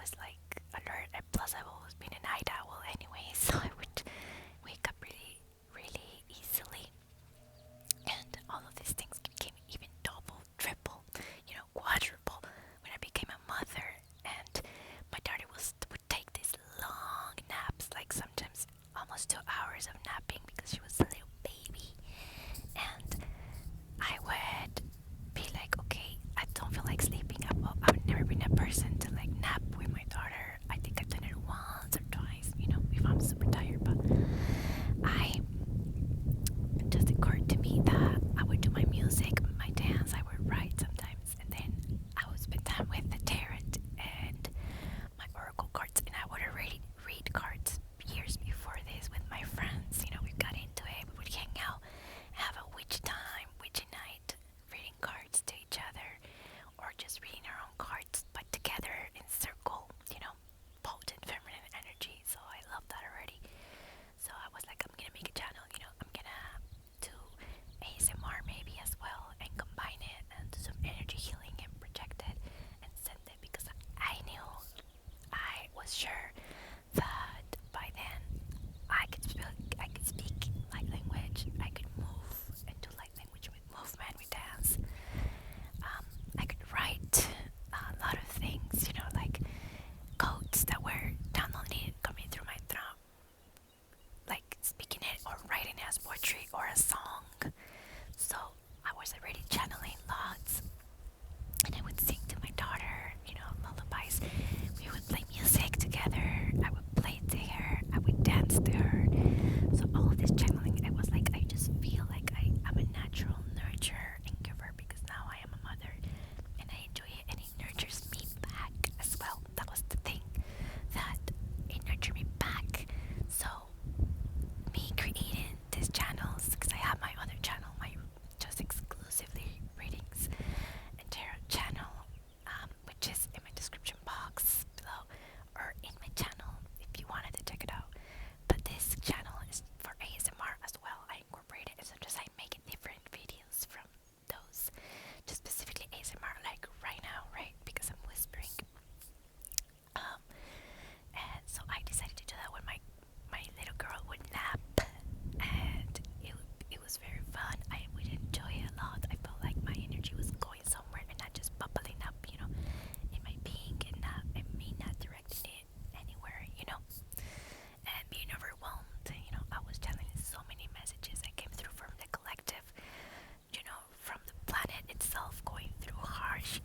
was like alert, and plus I've always been a night owl anyway, so I would wake up really, really easily. And all of these things became even double, triple, quadruple when I became a mother. And my daughter would take these long naps, like sometimes almost 2 hours of napping because she was a little baby. And I would be like, okay, I don't feel like sleeping. I've never been a person to like nap with my daughter. I think I've done it once or twice, if I'm super tired. But it just occurred to me that I would do my music, my dance, I would write sometimes, and then I would spend time with the tarot and my oracle cards, and I would already read cards years before this with my friends. We got into it, we would hang out, have a witchy time, witchy night, reading cards to each other, or just reading our own cards, but together in circle, potent feminine energy. So I love that already. So I was like, I'm gonna make a channel, I'm gonna do ASMR maybe as well, and combine it and do some energy healing and project it and send it, because I was sure that by then I could speak light language, I could move and do light language with movement, with dance. I could write a lot of things, like codes that were downloaded coming through my throat, like speaking it or writing it as poetry or a song. So I was already channeling lots, and I would sing to my daughter, lullabies. We would play music together. I would play to her. I would dance to her. So all of this channeling, it was like I just feel like I'm a natural nurturer and giver, because now I am a mother and I enjoy it, and it nurtures me back as well. That was the thing, that it nurtured me back. So me creating these channels, because I have my other channel, my just exclusively readings and tarot channel, which is in my description box below, or in my channel if you wanted to check it out. But this channel is for ASMR as well. I incorporate it, so just I'm making different videos from those, just specifically ASMR, like right now, right? Because I'm whispering. And so I decided to do that when my little girl would nap, and it was very fun. I would enjoy it a lot. I felt like my energy was going somewhere and not just bubbling up, in my being, and me not directing it anywhere. And being overwhelmed. I was telling so many messages that came through from the collective, from the planet itself, going through harsh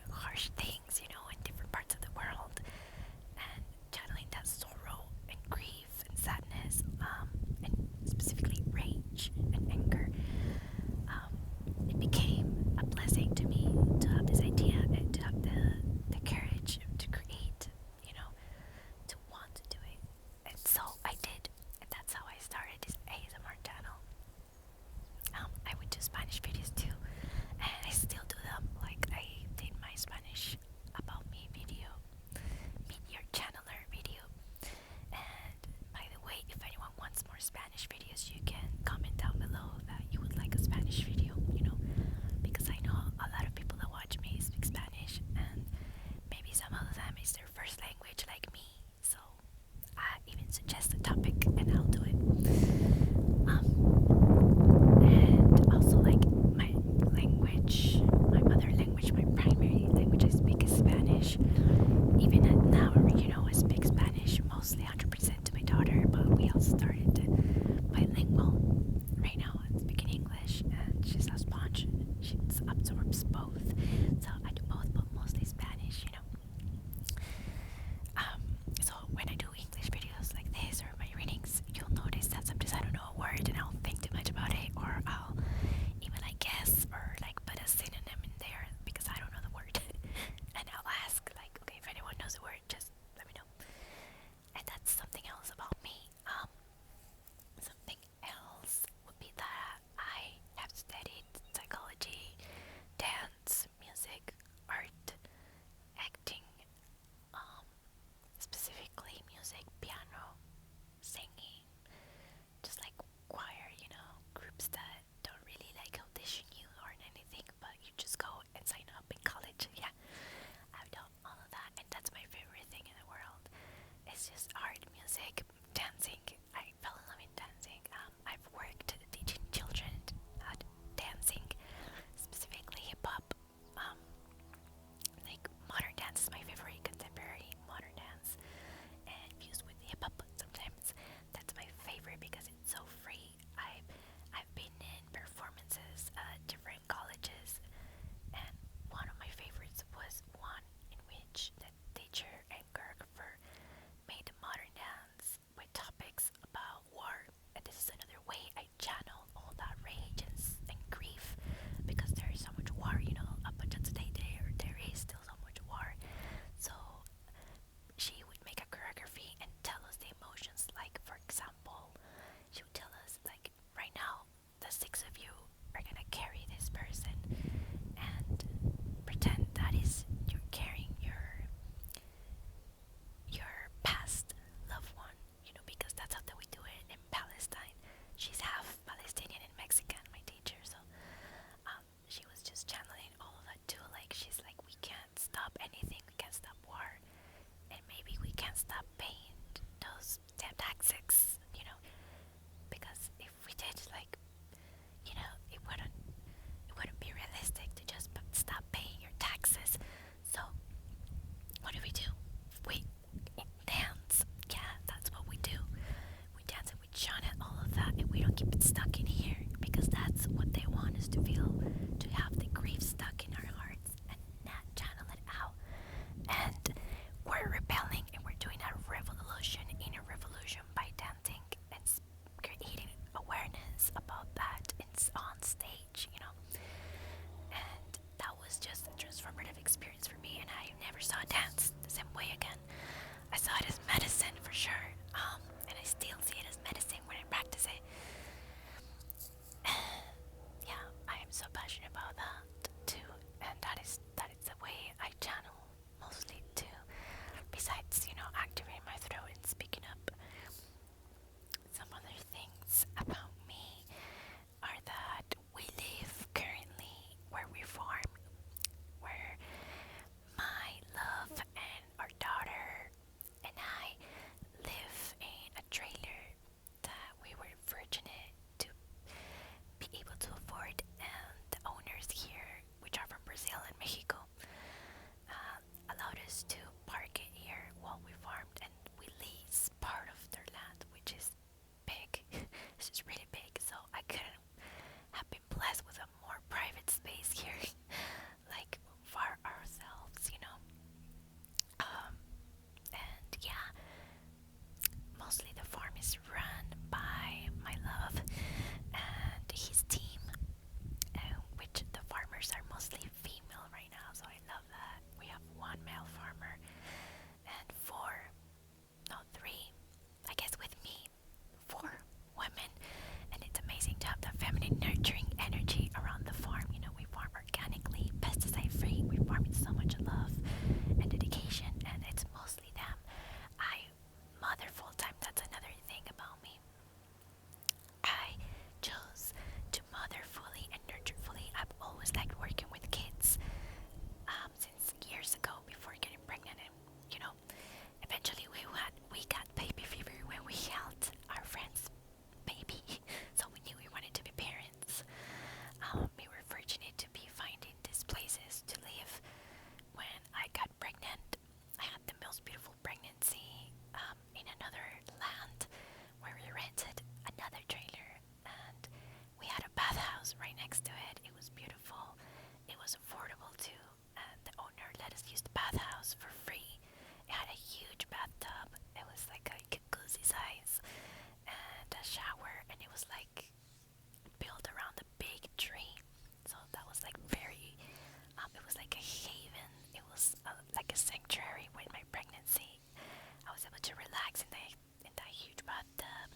things, in different parts of the world, and channeling that sorrow and grief and sadness, and specifically rage and anger. It became a blessing to me to have this idea and to have the courage to create, to want to do it. And so I did, and that's how I started this ASMR channel. I would do Spanish videos too, and I still do them. Like I did my Spanish about me video, meet your channeler video. And by the way, if anyone wants more Spanish videos, you can comment down below that you would like a Spanish video, because I know a lot of people that watch me speak Spanish, and maybe some of them is their first language like me. So I even suggest a topic and I'll do it. And also, like, my language, my mother language, my primary language I speak is Spanish. Even now, I speak Spanish mostly 100% to my daughter, but we all started bilingual is run by my love and his team, which the farmers are mostly female right now, so I love that. We have one male farmer and four, no, three, I guess with me, four women, and it's amazing to have the feminine nurturing energy around the farm. We farm organically, pesticide free, we farm with so much love and dedication, and it's mostly them. I mother full time, that's another thing about me. I chose to mother fully and nurture fully. I've always liked working with kids since years ago before getting pregnant, and eventually we got baby fever when we held our friend's baby, so we knew we wanted to be parents. We were fortunate to be finding these places to live. When I got pregnant, I had the most beautiful pregnancy in another land where we rented another trailer, and we had a bathhouse right next to it. It was beautiful. It was affordable too, and the owner let us use the bathhouse for free. It had a huge bathtub. It was like a jacuzzi size and a shower, and it was like built around a big tree. So that was like very, it was like a haven. It was like a sanctuary with my pregnancy. I was able to relax in that huge bathtub,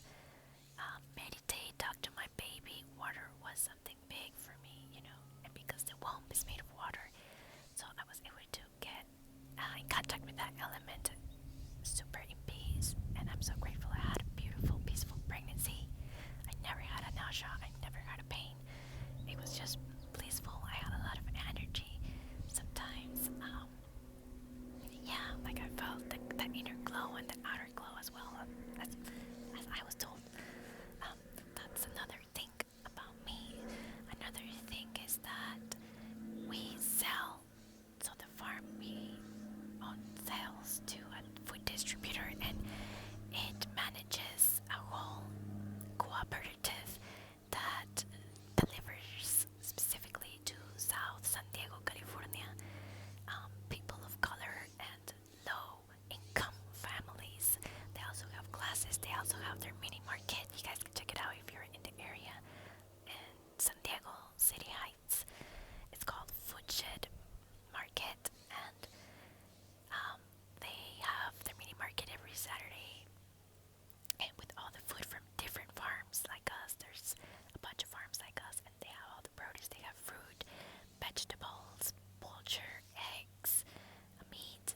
meditate, talk to my baby. Water was something big for me, and because the womb is made of water, so I was able to get in contact with that element super in peace, and I'm so grateful. I had a beautiful, peaceful pregnancy. I never had a nausea, I never had a pain. It was just blissful. I had a lot of energy. Sometimes, yeah, like I felt the inner glow and the outer glow as well. As I was told. That's another thing about me. Another thing is that we sell. So the farm, we own sales to a food distributor, and it manages a whole cooperative that delivers specifically to South San Diego, California, people of color and low income families. They also have classes, they also have their mini market. You guys can check it out if you're in the area in San Diego City Heights. It's called Foodshed Market, and they have their mini market every Saturday, and with all the food from different farms like us. There's a bunch of farms like us, and they have all the produce. They have fruit, vegetables, poultry, eggs, meat,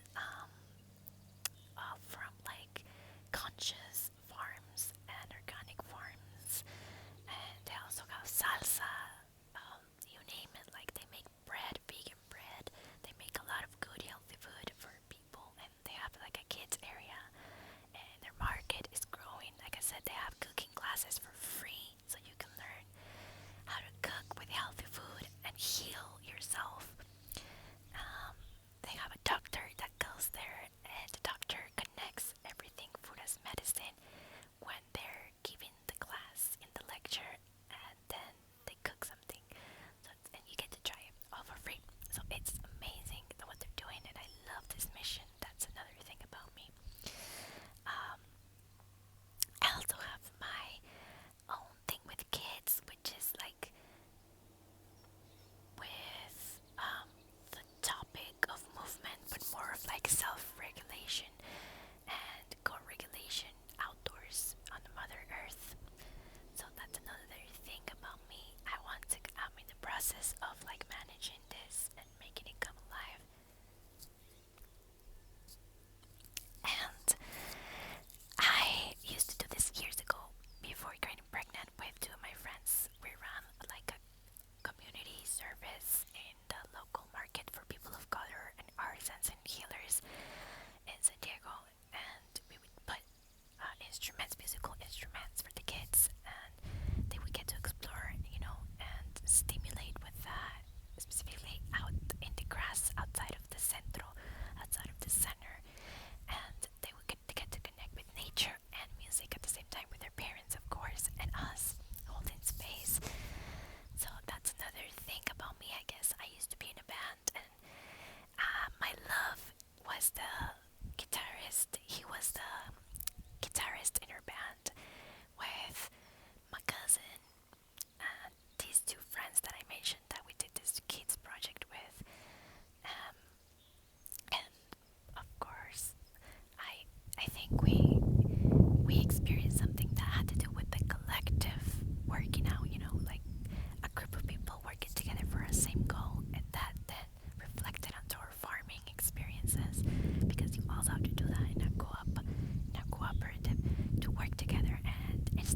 all from like conscious farms and organic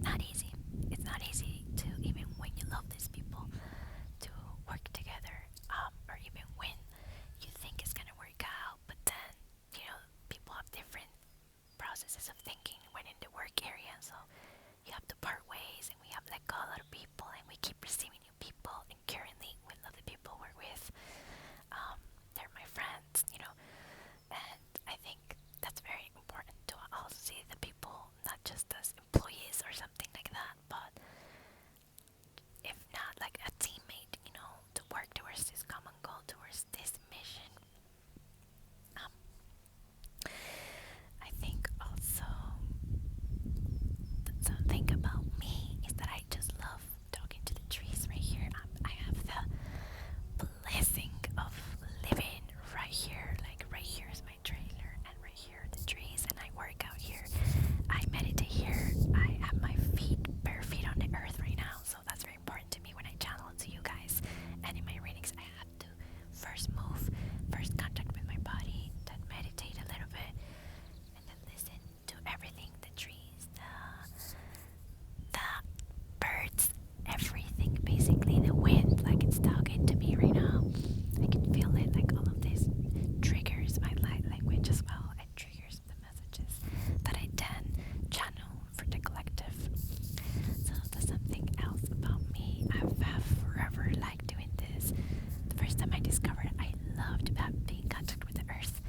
not easy. It's not easy to, even when you love these people, to work together, or even when you think it's gonna work out, but then, people have different processes of thinking when in the work area, so you have to part ways, and we have let go a lot of people, and we keep receiving new people, and currently we love the people we're with. They're my friends, and I think that's very important to also see the people not just as employees or something like that, but if not like a teammate, to work towards this common goal, towards this mission. Um, I think also something about me is that I just love talking to the trees right here. I have the blessing of living right here. Like right here is my trailer, and right here are the trees, and I work out here. I meditate here. I have my feet, bare feet on the earth right now, so that's very important to me when I channel to you guys. And in my readings, I have to first move, first contact with my body, then meditate a little bit, and then listen to everything, the trees, the birds, everything, basically the wind, like it's talking to me right now. I can feel it, like all of this triggers my light language as well. It triggers the messages that I then channel for the collective. So that's something else about me. I've forever liked doing this. The first time I discovered I loved being in contact with the earth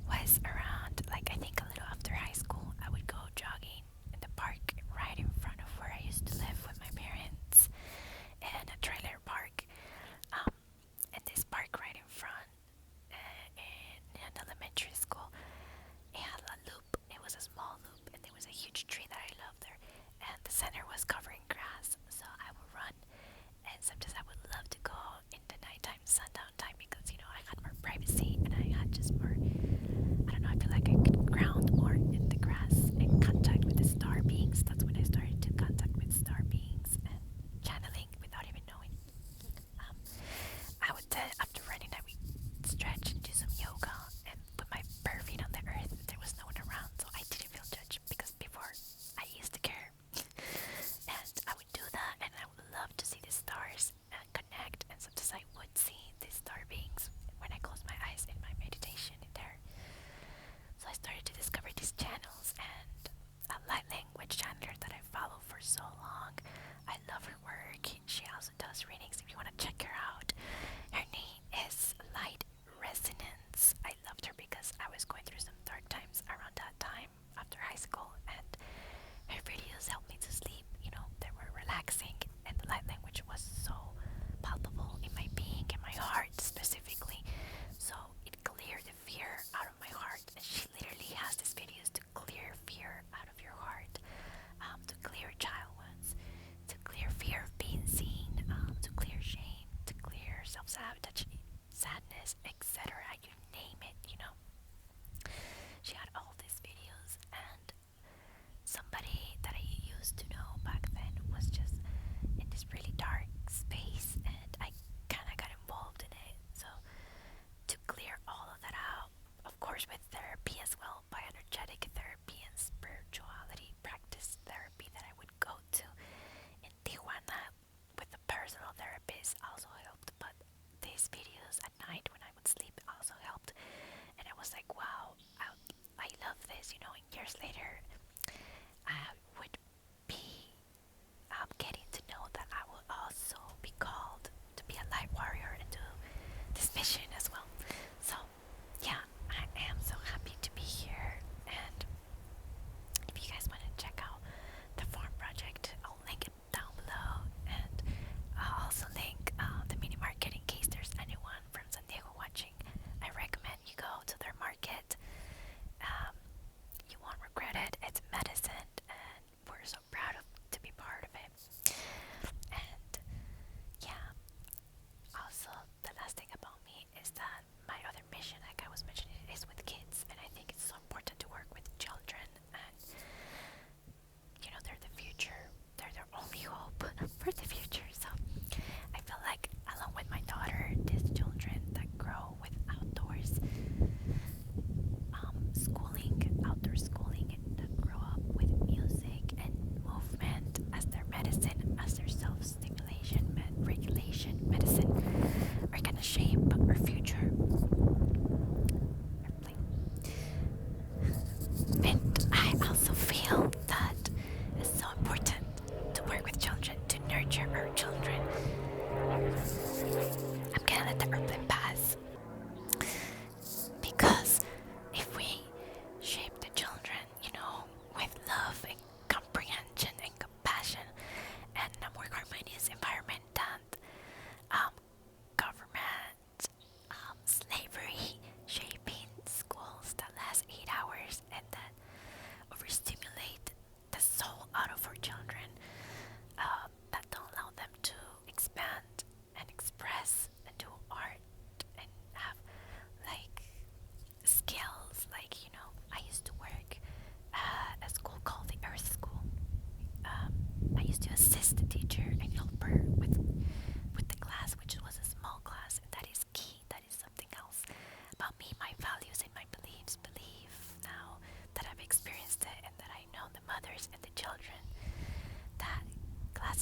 was around, like, I think a little after high school. I would go jogging in the park right in front of where I used to live with my parents, in a trailer park. And this park right in front, in an elementary school, it had a loop. It was a small loop, and there was a huge tree that I loved there. And the center was covered in grass, so I would run. And sometimes I would love to go in the nighttime, sundown time, because I had more privacy, and I had just more. I don't know. I feel like I could ground more in the grass and contact with the star beings. That's when I started to contact with star beings and channeling without even knowing. I would after running, I would stretch and do some yoga and put my bare feet on the earth. There was no one around, so I didn't feel judged, because before I used to care. And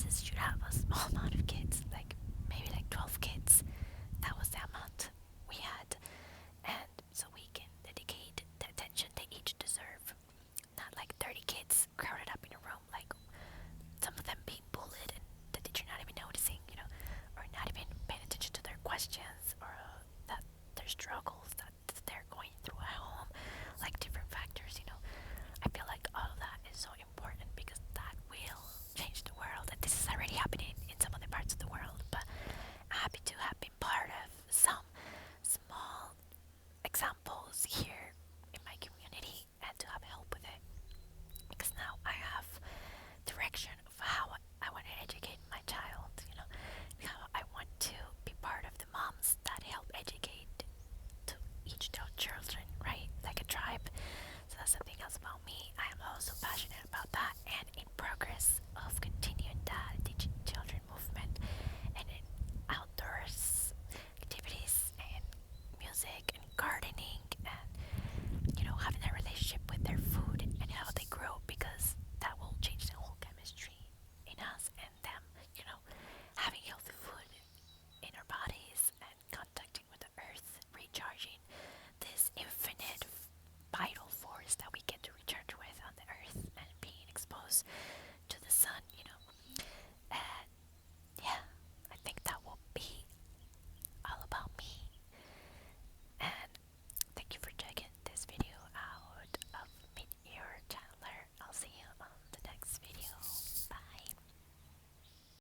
businesses should have a small amount of kids.